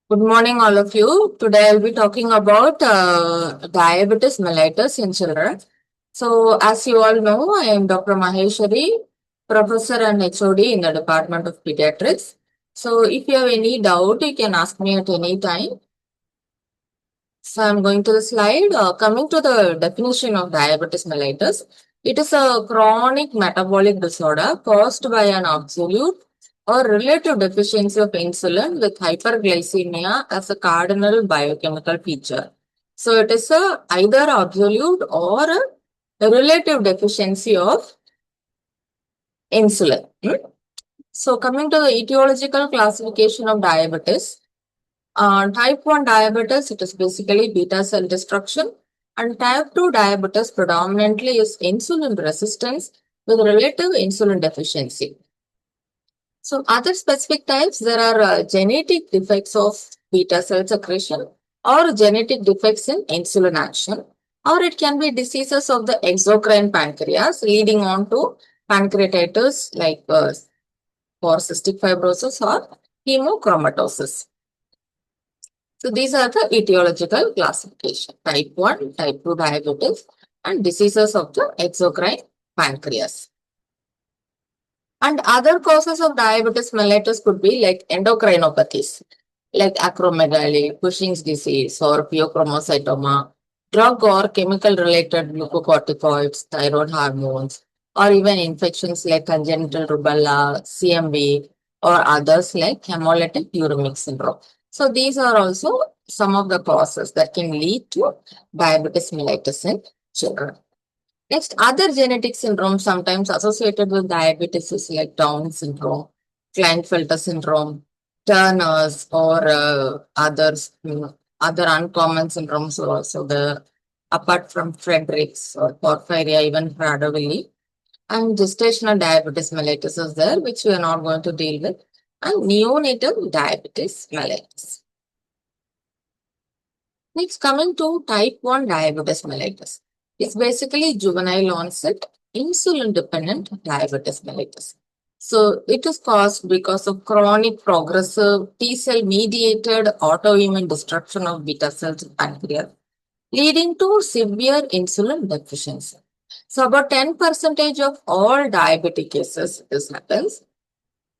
Good morning, all of you. Today I'll be talking about diabetes mellitus in children. So, as you all know, I am Dr. Maheswari, Professor and HOD in the Department of Pediatrics. So, if you have any doubt, you can ask me at any time. So, I'm going to the slide. Coming to the definition of diabetes mellitus, it is a chronic metabolic disorder caused by an absolute or relative deficiency of insulin with hyperglycemia as a cardinal biochemical feature. So, it is either absolute or a relative deficiency of insulin. So, coming to the etiological classification of diabetes, type 1 diabetes, it is basically beta cell destruction, and type 2 diabetes predominantly is insulin resistance with relative insulin deficiency. So, other specific types, there are genetic defects of beta cell secretion or genetic defects in insulin action, or it can be diseases of the exocrine pancreas leading on to pancreatitis like for cystic fibrosis or hemochromatosis. So these are the etiological classification: type 1, type 2 diabetes, and diseases of the exocrine pancreas. And other causes of diabetes mellitus could be like endocrinopathies, like acromegaly, Cushing's disease, or pheochromocytoma, drug or chemical related glucocorticoids, thyroid hormones, or even infections like congenital rubella, CMV, or others like hemolytic uremic syndrome. So these are also some of the causes that can lead to diabetes mellitus in children. Next, other genetic syndromes sometimes associated with diabetes is like Down syndrome, Klinefelter syndrome, Turner's, or others. Other uncommon syndromes are also there, apart from Frederick's or Porphyria, even Prader-Willi. And gestational diabetes mellitus is there, which we are not going to deal with. And neonatal diabetes mellitus. Next, coming to type 1 diabetes mellitus. It's basically juvenile onset insulin dependent diabetes mellitus. So it is caused because of chronic progressive T cell mediated autoimmune destruction of beta cells in pancreas, leading to severe insulin deficiency. So about 10% of all diabetic cases this happens,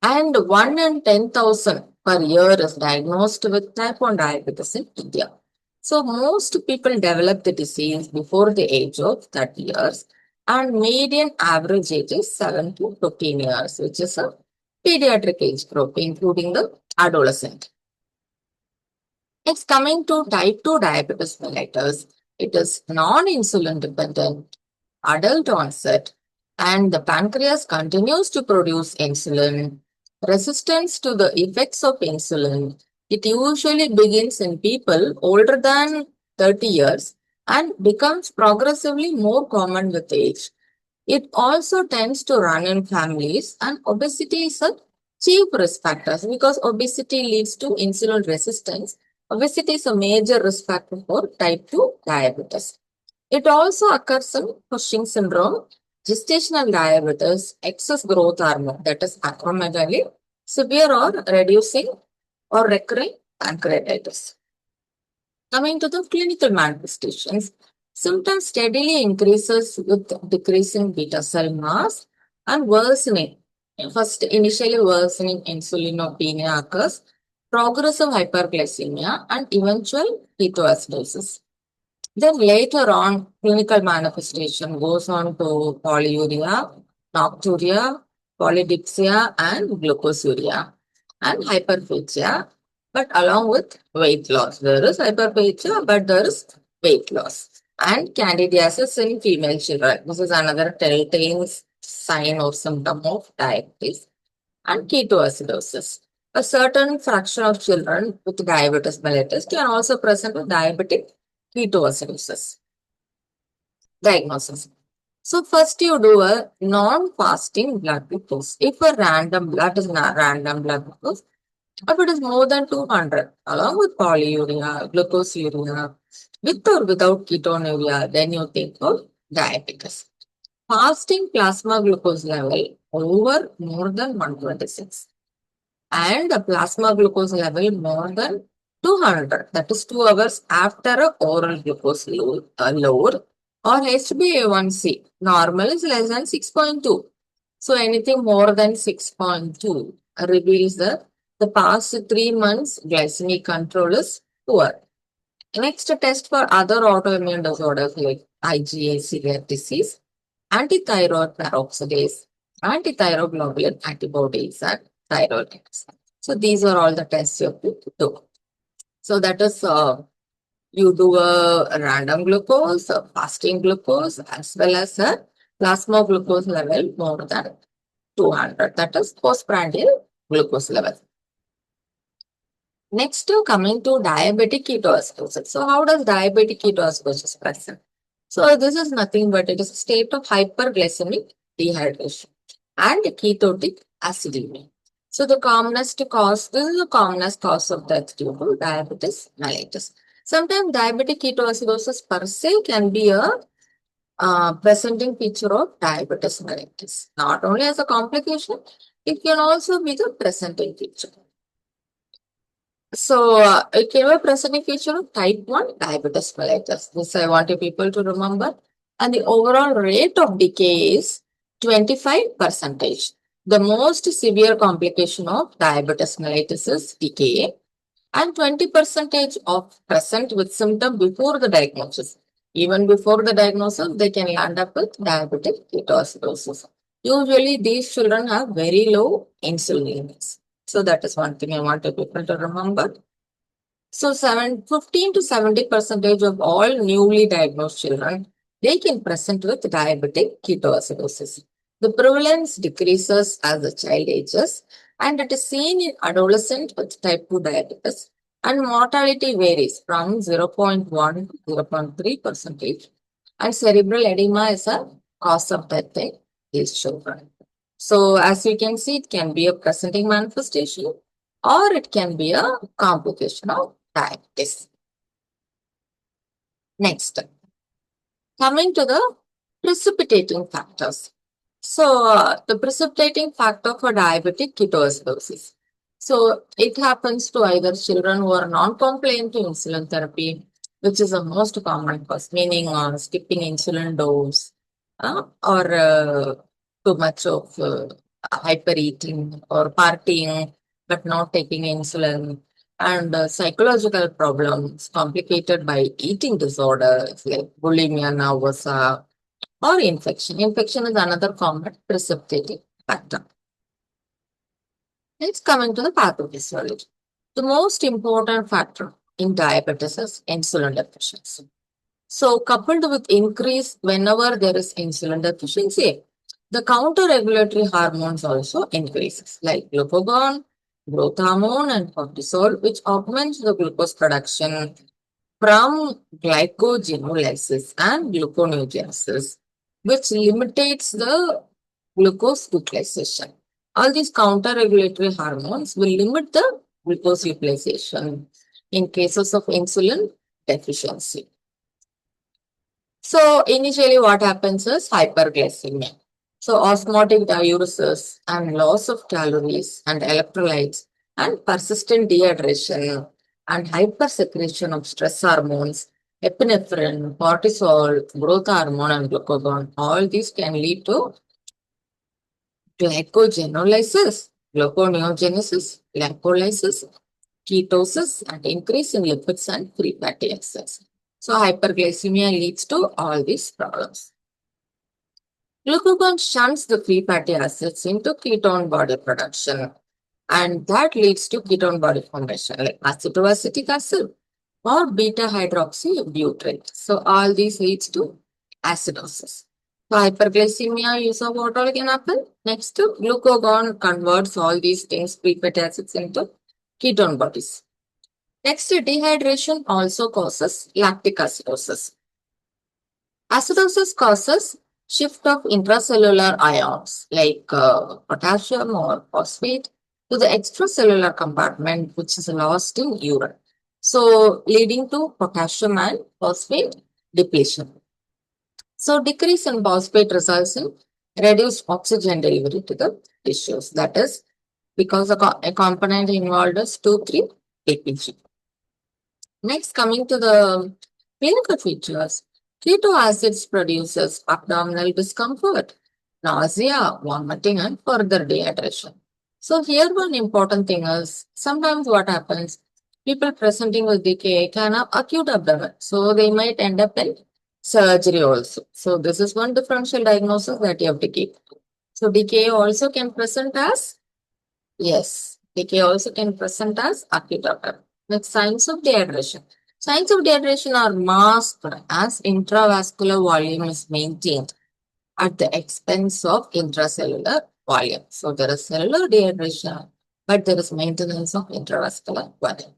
and 1 in 10,000 per year is diagnosed with type 1 diabetes in India. So most people develop the disease before the age of 30 years, and median average age is 7 to 15 years, which is a pediatric age group, including the adolescent. Next, coming to type 2 diabetes mellitus, it is non-insulin dependent, adult onset, and the pancreas continues to produce insulin. Resistance to the effects of insulin, it usually begins in people older than 30 years and becomes progressively more common with age. It also tends to run in families, and obesity is a chief risk factor because obesity leads to insulin resistance. Obesity is a major risk factor for type 2 diabetes. It also occurs in Cushing syndrome, gestational diabetes, excess growth hormone, that is acromegaly, severe or reducing or recurring pancreatitis. Coming to the clinical manifestations, symptoms steadily increases with decreasing beta cell mass and worsening. First, initially worsening insulinopenia occurs, progressive hyperglycemia, and eventual ketoacidosis. Then later on, clinical manifestation goes on to polyuria, nocturia, polydipsia, and glucosuria, and hyperphagia, but along with weight loss. There is hyperphagia, but there is weight loss. And candidiasis in female children. This is another telltale sign or symptom of diabetes. And ketoacidosis. A certain fraction of children with diabetes mellitus can also present with diabetic ketoacidosis diagnosis. So first you do a non-fasting blood glucose. If a random blood is not random blood glucose, if it is more than 200, along with polyuria, glucosuria, with or without ketonuria, then you think of diabetes. Fasting plasma glucose level over more than 126 and a plasma glucose level more than 200, that is 2 hours after a oral glucose load, or HbA1c. Normal is less than 6.2. So anything more than 6.2 reveals that the past 3 months glycemic control is poor. Next, test for other autoimmune disorders like IgA celiac disease, antithyroid peroxidase, antithyroglobulin antibodies, and thyroid cancer. So these are all the tests you have to do. So that is you do a random glucose, a fasting glucose, as well as a plasma glucose level more than 200. That is postprandial glucose level. Next, coming to diabetic ketoacidosis. So how does diabetic ketoacidosis present? So this is nothing but it is a state of hyperglycemic dehydration and ketotic acidemia. So this is the commonest cause of death due to diabetes mellitus. Sometimes diabetic ketoacidosis per se can be a presenting feature of diabetes mellitus. Not only as a complication, it can also be the presenting feature. So, it can be a presenting feature of type 1 diabetes mellitus. This I want you people to remember. And the overall rate of decay is 25%. The most severe complication of diabetes mellitus is decay, and 20% of present with symptom before the diagnosis. Even before the diagnosis, they can land up with diabetic ketoacidosis. Usually, these children have very low insulin levels. So that is one thing I want people to remember. So 15 to 70% of all newly diagnosed children, they can present with diabetic ketoacidosis. The prevalence decreases as the child ages, and it is seen in adolescent with type 2 diabetes, and mortality varies from 0.1 to 0.3%, and cerebral edema is a cause of death in these children. So as you can see, it can be a presenting manifestation or it can be a complication of diabetes. Next, coming to the precipitating factors. So, the precipitating factor for diabetic ketoacidosis. So, it happens to either children who are non-compliant to insulin therapy, which is the most common cause, meaning skipping insulin dose, or too much of hypereating or partying, but not taking insulin, and psychological problems complicated by eating disorders like bulimia nervosa or infection. Infection is another common precipitating factor. Let's come into the pathophysiology. The most important factor in diabetes is insulin deficiency. So, coupled with increase whenever there is insulin deficiency, the counter-regulatory hormones also increases like glucagon, growth hormone, and cortisol, which augments the glucose production from glycogenolysis and gluconeogenesis, which limits the glucose utilization. All these counter-regulatory hormones will limit the glucose utilization in cases of insulin deficiency. So initially what happens is hyperglycemia. So osmotic diuresis and loss of calories and electrolytes and persistent dehydration and hypersecretion of stress hormones, epinephrine, cortisol, growth hormone and glucagon, all these can lead to glycogenolysis, gluconeogenesis, glycolysis, ketosis, and increase in lipids and free fatty acids. So hyperglycemia leads to all these problems. Glucagon shunts the free fatty acids into ketone body production, and that leads to ketone body formation like acetoacetic acid or beta hydroxybutyrate. So all these leads to acidosis. So hyperglycemia, use of what all can happen? Next, glucagon converts all these things, free fatty acids, into ketone bodies. Next, dehydration also causes lactic acidosis. Acidosis causes shift of intracellular ions like potassium or phosphate to the extracellular compartment, which is lost in urine. So, leading to potassium and phosphate depletion. So, decrease in phosphate results in reduced oxygen delivery to the tissues. That is because a component involved is 2,3-APG. Next, coming to the clinical features, keto acids produces abdominal discomfort, nausea, vomiting, and further dehydration. So here one important thing is sometimes what happens, people presenting with DKA can have acute abdomen. So they might end up in surgery also. So this is one differential diagnosis that you have to keep. So DKA also can present as, yes, DKA also can present as acute abdomen. Next, signs of dehydration. Signs of dehydration are masked as intravascular volume is maintained at the expense of intracellular volume. So there is cellular dehydration, but there is maintenance of intravascular volume.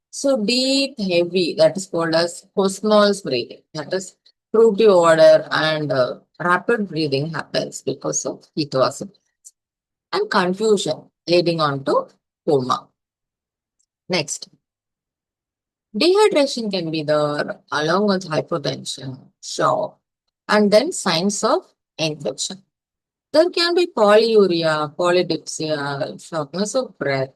So deep, heavy, that is called as postnose breathing. That is fruity odor and rapid breathing happens because of ketoacidosis and confusion leading on to coma. Next, dehydration can be there along with hypotension, shock, and then signs of infection. There can be polyuria, polydipsia, shortness of breath,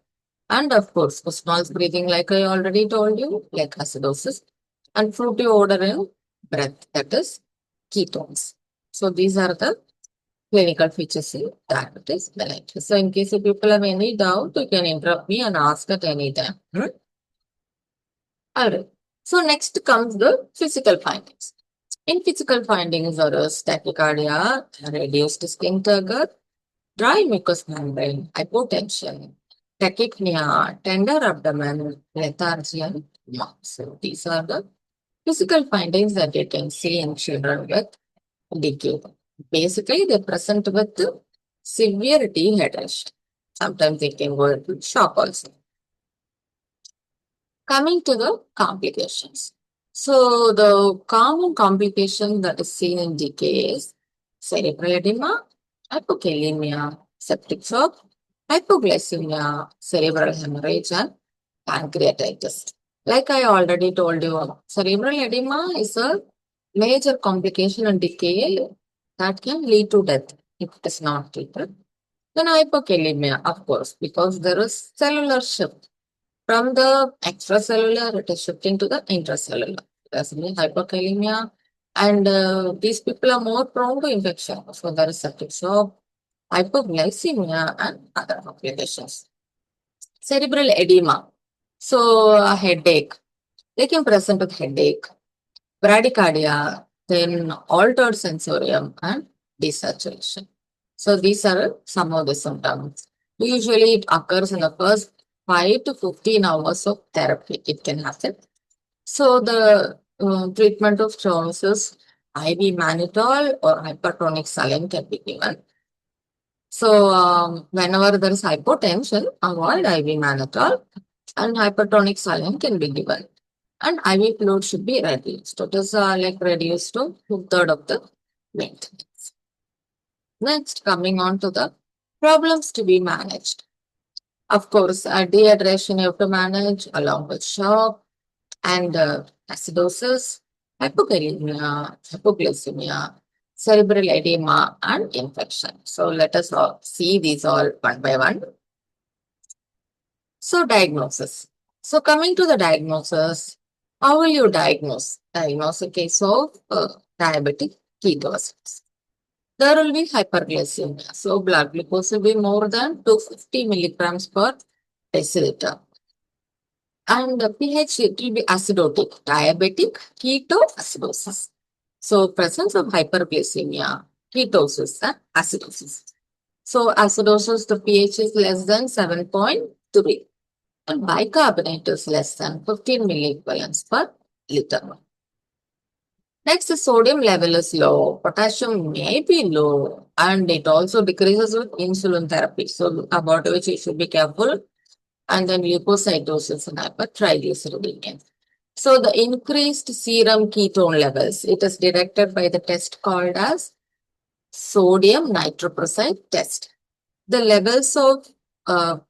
and of course, postnose breathing, like I already told you, like acidosis, and fruity odor in breath, that is ketones. So these are the clinical features in diabetes mellitus. So in case if people have any doubt, you can interrupt me and ask at any time. Alright. So next comes the physical findings. In physical findings are tachycardia, reduced skin turgor, dry mucous membrane, hypotension, tachypnea, tender abdomen, lethargy, and mouth. So these are the physical findings that you can see in children with DK. Basically, they present with severe dehydration. Sometimes they can go into shock also. Coming to the complications. So the common complication that is seen in DK is cerebral edema, hypokalemia, septic shock, hypoglycemia, cerebral hemorrhage, and pancreatitis. Like I already told you, cerebral edema is a major complication in DKA that can lead to death if it is not treated. Then hypokalemia, of course, because there is cellular shift. From the extracellular, it is shifting to the intracellular. That's mean hypokalemia. And these people are more prone to infection. So there is septic shock, hypoglycemia, and other complications. Cerebral edema. So a headache. They can present with headache, bradycardia, then altered sensorium, and desaturation. So these are some of the symptoms. Usually it occurs in the first 5 to 15 hours of therapy. It can happen. So the treatment of choice is IV mannitol or hypertonic saline can be given. So whenever there is hypotension, avoid IV mannitol and hypertonic saline can be given. And IV fluid should be reduced. It is like reduced to 2/3 of the maintenance. Next, coming on to the problems to be managed. Of course, dehydration you have to manage along with shock and acidosis, hypokalemia, hypoglycemia, cerebral edema, and infection. So let us all see these all one by one. So diagnosis. So coming to the diagnosis, how will you diagnose a case of diabetic ketoacidosis? There will be hyperglycemia. So blood glucose will be more than 250 milligrams per deciliter. And the pH, it will be acidotic, diabetic ketoacidosis. So presence of hyperglycemia, ketosis, and acidosis. So acidosis, the pH is less than 7.3. And bicarbonate is less than 15 milliequivalents per liter. Next, the sodium level is low, potassium may be low, and it also decreases with insulin therapy. So about which you should be careful. And then leukocytosis and hypertriglyceridemia. So the increased serum ketone levels, it is detected by the test called as sodium nitroprusside test. The levels of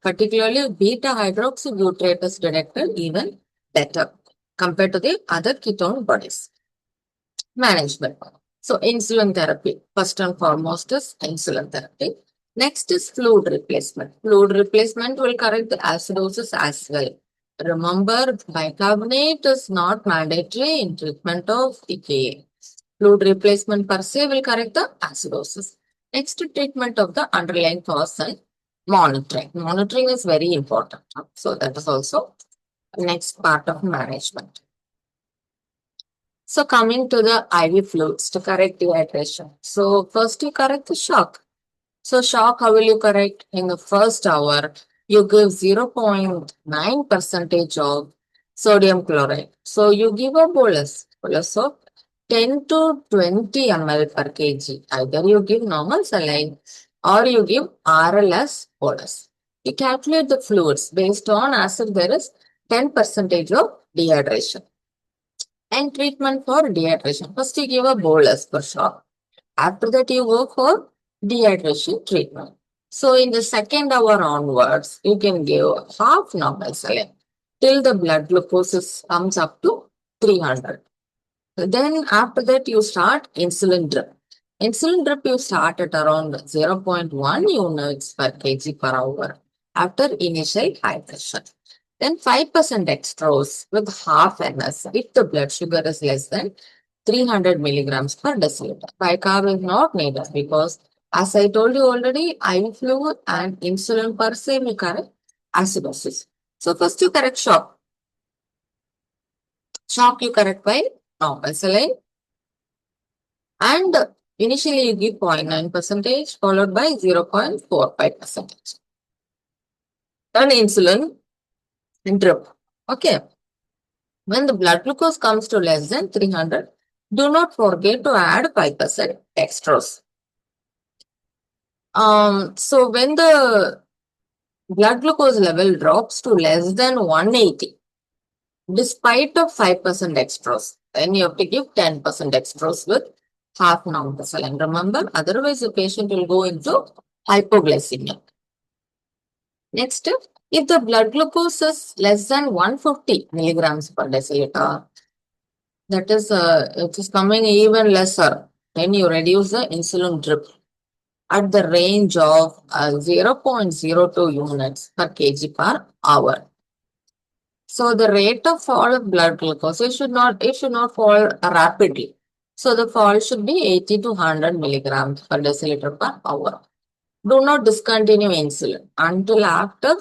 particularly beta hydroxybutyrate is detected even better compared to the other ketone bodies. Management. So insulin therapy, first and foremost is insulin therapy. Next is fluid replacement. Fluid replacement will correct the acidosis as well. Remember, bicarbonate is not mandatory in treatment of TKA. Fluid replacement per se will correct the acidosis. Next, treatment of the underlying cause and monitoring. Monitoring is very important. So that is also next part of management. So coming to the IV fluids to correct dehydration. So first you correct the shock. So shock, how will you correct? In the first hour, you give 0.9 percentage of sodium chloride. So you give a bolus of 10 to 20 ml per kg. Either you give normal saline or you give RLS bolus. You calculate the fluids based on as if there is 10 percentage of dehydration. And treatment for dehydration. First you give a bolus for shock. After that, you go for dehydration treatment. So, in the second hour onwards, you can give half normal saline till the blood glucose comes up to 300. Then, after that, you start insulin drip. Insulin drip you start at around 0.1 units per kg per hour after initial hydration. Then 5% dextrose with half NS if the blood sugar is less than 300 milligrams per deciliter. Bicarb is not needed because, as I told you already, IV fluid and insulin per se may correct acidosis. So first you correct shock. Shock you correct by normal saline and initially you give 0.9 percentage followed by 0.45 percentage. Then insulin and drip. Okay. When the blood glucose comes to less than 300, do not forget to add 5% dextrose. So when the blood glucose level drops to less than 180, despite of 5% dextrose, then you have to give 10% dextrose with half normal saline. Remember, otherwise the patient will go into hypoglycemia. Next, if the blood glucose is less than 150 milligrams per deciliter, that is, it is coming even lesser, then you reduce the insulin drip at the range of 0.02 units per kg per hour. So the rate of fall of blood glucose, it should not fall rapidly. So the fall should be 80 to 100 milligrams per deciliter per hour. Do not discontinue insulin until after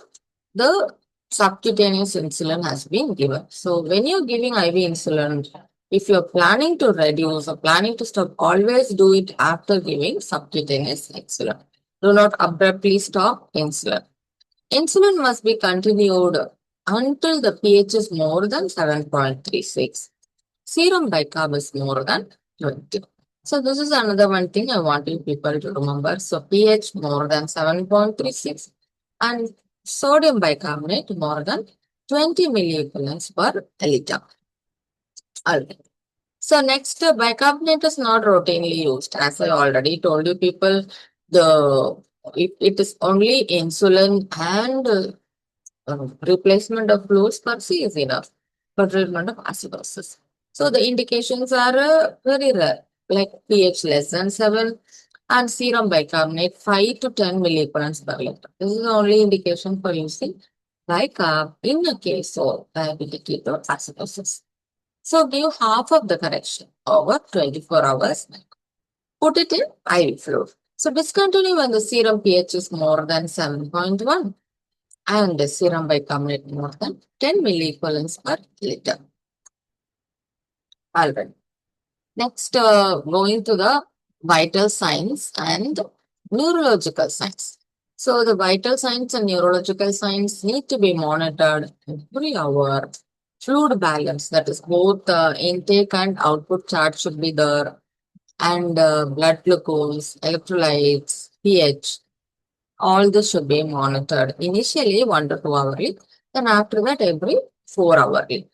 the subcutaneous insulin has been given. So when you're giving IV insulin, if you're planning to reduce or planning to stop, always do it after giving subcutaneous insulin. Do not abruptly stop insulin. Insulin must be continued until the pH is more than 7.36. Serum bicarb is more than 20. So this is another one thing I want you people to remember. So pH more than 7.36 and sodium bicarbonate more than 20 milliequivalents per liter. Alright. So next, bicarbonate is not routinely used. As I already told you people, it is only insulin and replacement of fluids per se is enough for treatment of acidosis. So the indications are very rare, like pH less than 7 and serum bicarbonate 5 to 10 milliequivalents per liter. This is the only indication for using bicarb in a case of diabetic ketoacidosis. So give half of the correction over 24 hours. Put it in IV fluid. So discontinue when the serum pH is more than 7.1 and the serum bicarbonate more than 10 milliequivalents per liter. Alright. Next, going to the vital signs and neurological signs. So the vital signs and neurological signs need to be monitored every hour. Fluid balance, that is both intake and output chart should be there, and blood glucose, electrolytes, pH, all this should be monitored. Initially 1 to 2 hourly, then after that every 4 hourly.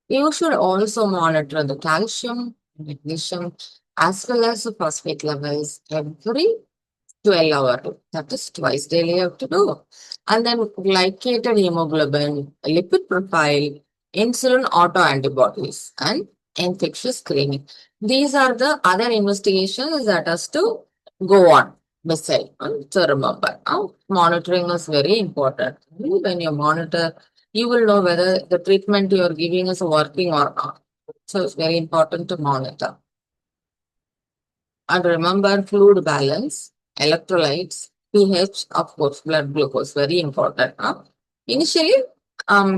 You should also monitor the calcium, magnesium, as well as the phosphate levels every 12 hours. That is twice daily you have to do. And then glycated hemoglobin, lipid profile, insulin autoantibodies, and infectious screening. These are the other investigations that has to go on beside. So remember, monitoring is very important. When you monitor you will know whether the treatment you are giving is working or not. So it's very important to monitor. And remember fluid balance, electrolytes, pH, of course, blood glucose, very important. Initially, 1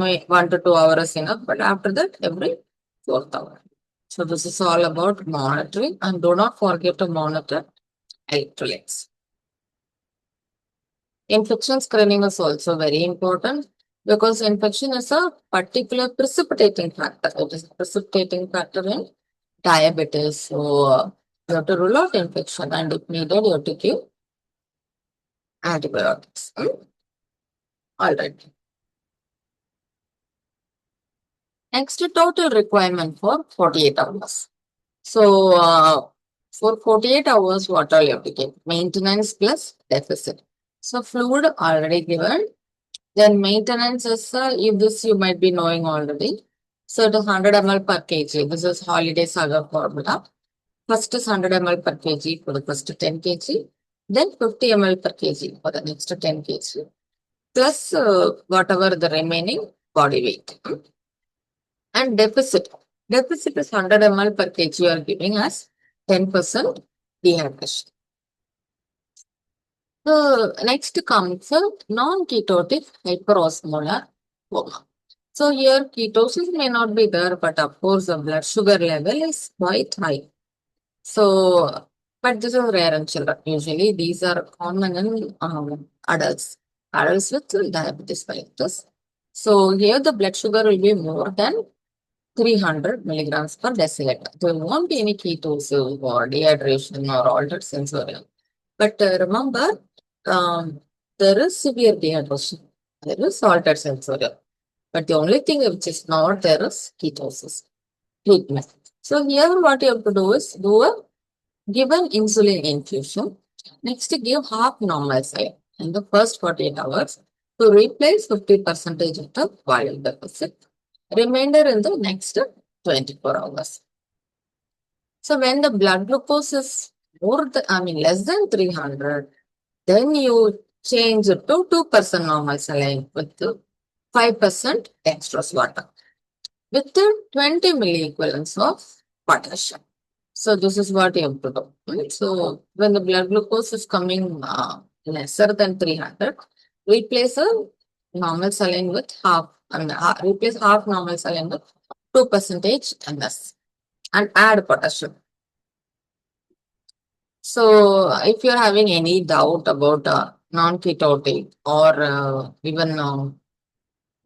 to 2 hours enough, but after that, every fourth hour. So this is all about monitoring, and do not forget to monitor electrolytes. Infection screening is also very important because infection is a particular precipitating factor. It is a precipitating factor in diabetes. So you have to rule out infection, and if needed, you have to give antibiotics. All right. Next, total requirement for 48 hours. So for 48 hours, what all you have to give? Maintenance plus deficit. So fluid already given. Then maintenance is, if this you might be knowing already. So it is 100 ml per kg. This is holiday saga formula. First is 100 ml per kg for the first 10 kg. Then 50 ml per kg for the next 10 kg. Plus whatever the remaining body weight. And deficit. Deficit is 100 ml per kg you are giving as 10% dehydration. The next comes a non-ketotic hyperosmolar coma. So here ketosis may not be there, but of course the blood sugar level is quite high. So, but this is rare in children. Usually these are common in adults with diabetes mellitus. So here the blood sugar will be more than 300 milligrams per deciliter. There won't be any ketosis or dehydration or altered sensorium. But remember, there is severe dehydration. There is altered sensorium. But the only thing which is not there is ketosis treatment. So here what you have to do is give an insulin infusion. Next, give half normal saline in the first 48 hours to replace 50% of the volume deficit. Remainder in the next 24 hours. So when the blood glucose is less than 300, then you change it to 2% normal saline with 5% dextrose water with 20 milliequivalents of potassium. So this is what you have to do. Right? So when the blood glucose is coming lesser than 300, replace a normal saline with replace half normal saline with 2% ns and add potassium. So if you're having any doubt about non-ketotic or even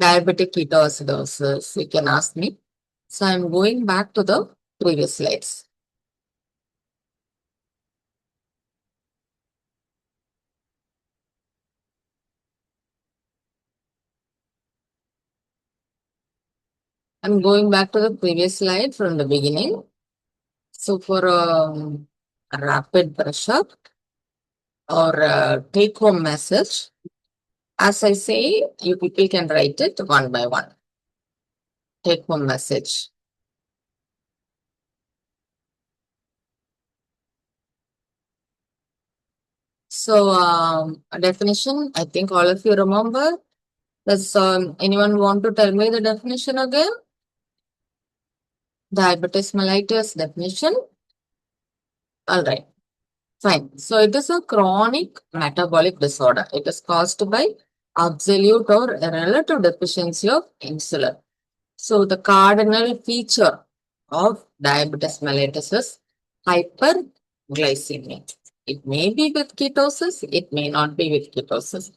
diabetic ketoacidosis, you can ask me. So I'm going back to the previous slides. I'm going back to the previous slide from the beginning. So for a rapid brush up or a take home message, as I say, you people can write it one by one. Take home message. So a definition, I think all of you remember. Does anyone want to tell me the definition again? Diabetes mellitus definition. All right. Fine. So it is a chronic metabolic disorder. It is caused by absolute or relative deficiency of insulin. So the cardinal feature of diabetes mellitus is hyperglycemia. It may be with ketosis, it may not be with ketosis.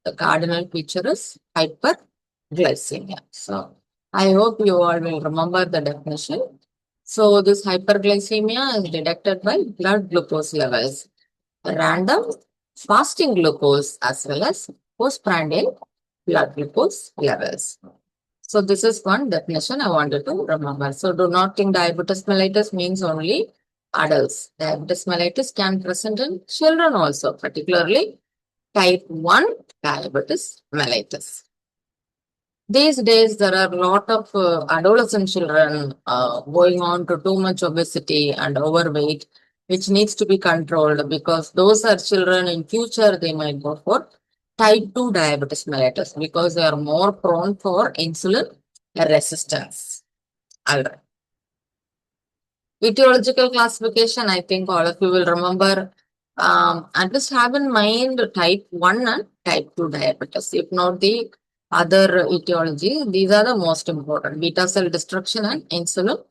The cardinal feature is hyperglycemia. So I hope you all will remember the definition. So this hyperglycemia is detected by blood glucose levels, random fasting glucose as well as postprandial blood glucose levels. So this is one definition I wanted to remember. So do not think diabetes mellitus means only adults. Diabetes mellitus can present in children also, particularly type 1 diabetes mellitus. These days, there are a lot of adolescent children going on to too much obesity and overweight, which needs to be controlled because those are children in future, they might go for type 2 diabetes mellitus because they are more prone for insulin resistance. All right. Etiological classification, I think all of you will remember. At least have in mind type 1 and type 2 diabetes. If not the other etiology, these are the most important. Beta cell destruction and insulin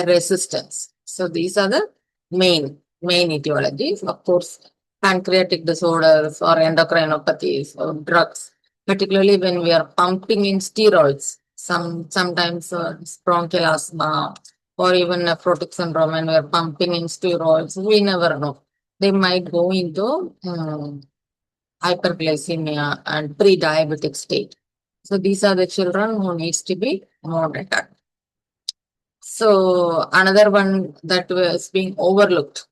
resistance. So these are the main etiologies. Of course, pancreatic disorders or endocrinopathies or drugs, particularly when we are pumping in steroids. Sometimes bronchial asthma or even nephrotic syndrome and we're pumping in steroids, we never know. They might go into hyperglycemia and pre-diabetic state. So these are the children who needs to be monitored. So another one that was being overlooked,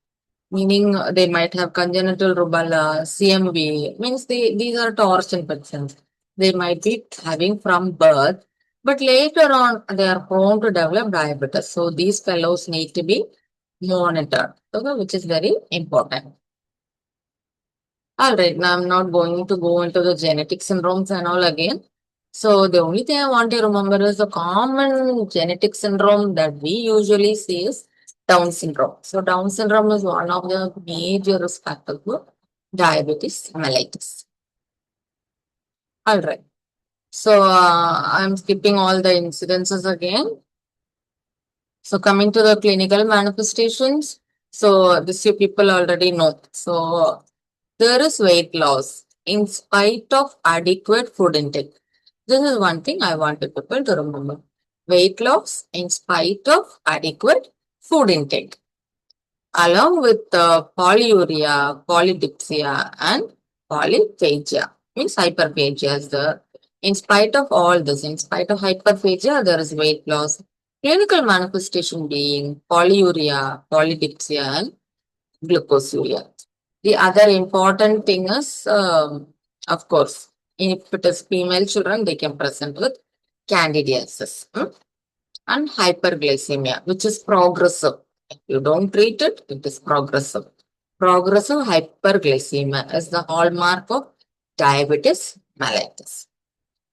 meaning they might have congenital rubella, CMV, means these are torch infections. They might be having from birth, but later on they are prone to develop diabetes. So these fellows need to be monitored, okay, which is very important. All right, now I'm not going to go into the genetic syndromes and all again. So the only thing I want to remember is the common genetic syndrome that we usually see is Down syndrome. So Down syndrome is one of the major risk factors for diabetes mellitus. All right. So I'm skipping all the incidences again. So coming to the clinical manifestations. So this you people already know. So there is weight loss in spite of adequate food intake. This is one thing I want people to remember. Weight loss in spite of adequate food intake. Along with polyuria, polydipsia, and polyphagia. Means hyperphagia is there. In spite of all this, in spite of hyperphagia, there is weight loss. Clinical manifestation being polyuria, polydipsia, and glucosuria. The other important thing is, of course, if it is female children, they can present with candidiasis and hyperglycemia, which is progressive. If you don't treat it, it is progressive. Progressive hyperglycemia is the hallmark of diabetes mellitus.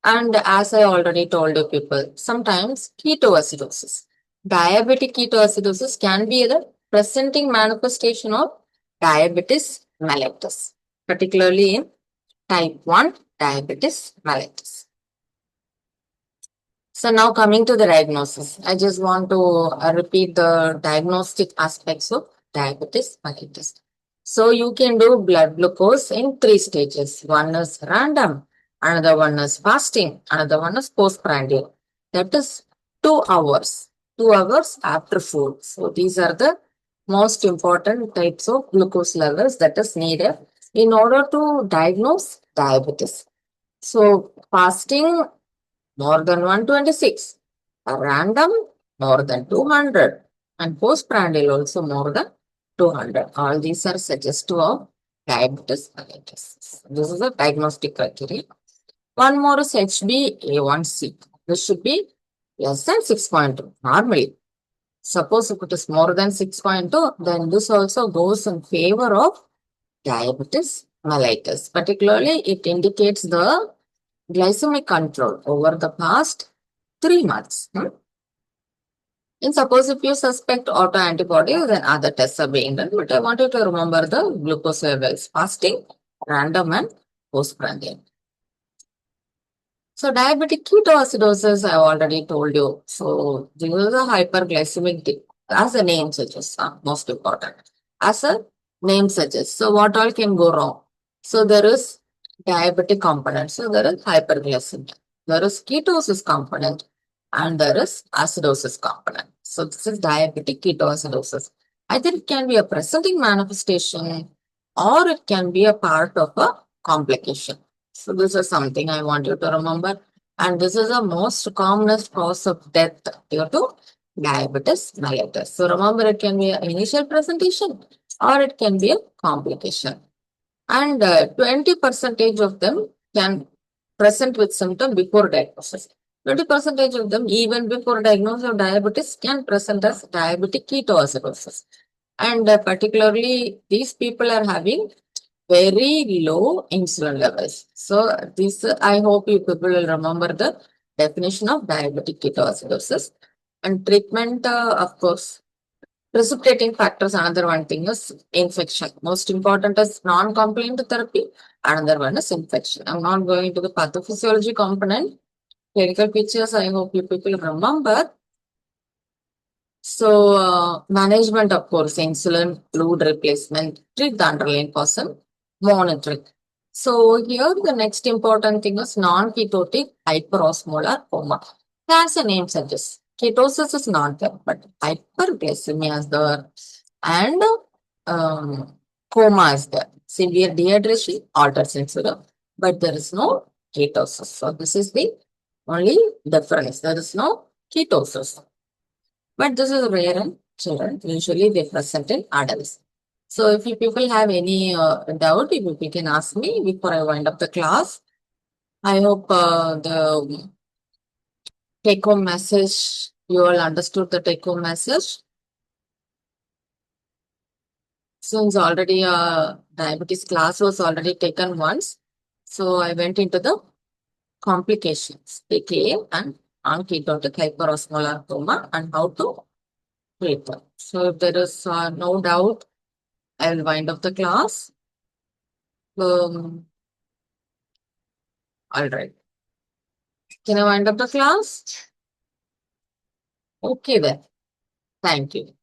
And as I already told you people, sometimes ketoacidosis. Diabetic ketoacidosis can be the presenting manifestation of diabetes mellitus, particularly in type 1 diabetes mellitus. So now coming to the diagnosis, I just want to repeat the diagnostic aspects of diabetes mellitus. So you can do blood glucose in 3 stages. One is random, another one is fasting, another one is postprandial. That is 2 hours, 2 hours after food. So these are the most important types of glucose levels that is needed in order to diagnose diabetes. So fasting more than 126, random more than 200, and postprandial also more than 200. All these are suggestive of diabetes mellitus. This is a diagnostic criteria. One more is HbA1c. This should be less than 6.2 normally. Suppose if it is more than 6.2, then this also goes in favor of diabetes mellitus. Particularly, it indicates the glycemic control over the past 3 months. And suppose if you suspect autoantibodies, then other tests are being done. But I want you to remember the glucose levels, fasting, random, and postprandial. So diabetic ketoacidosis, I already told you. So this is a hyperglycemic, as the name suggests, most important. As a name suggests. So what all can go wrong? So there is diabetic component. So there is hyperglycemia. There is ketosis component and there is acidosis component. So this is diabetic ketoacidosis. Either it can be a presenting manifestation or it can be a part of a complication. So this is something I want you to remember. And this is the most commonest cause of death due to diabetes mellitus. So remember, it can be an initial presentation or it can be a complication. And 20% of them can present with symptom before diagnosis. 20% of them, even before diagnosis of diabetes, can present as diabetic ketoacidosis. And particularly, these people are having very low insulin levels. So this, I hope you people will remember the definition of diabetic ketoacidosis. And treatment, of course, precipitating factors, another one thing is infection. Most important is non-compliant therapy. Another one is infection. I'm not going to the pathophysiology component. Clinical pictures, I hope you people remember. So, management, of course, insulin, fluid replacement, treat the underlying cause and monitoring. So, here the next important thing is non-ketotic hyperosmolar coma. As the name suggests, ketosis is not there, but hyperglycemia is there and coma is there. Severe dehydration alters insulin, but there is no ketosis. So, this is the only difference. There is no ketosis. But this is rare in children. Usually they present in adults. So if you people have any doubt, you can ask me before I wind up the class. I hope the take home message, you all understood the take home message. Since already diabetes class was already taken once. So I went into the complications, PKA and unketotic hyperosmolar coma and how to treat them. So if there is no doubt, I will wind up the class. All right. Can I wind up the class? Okay then. Thank you.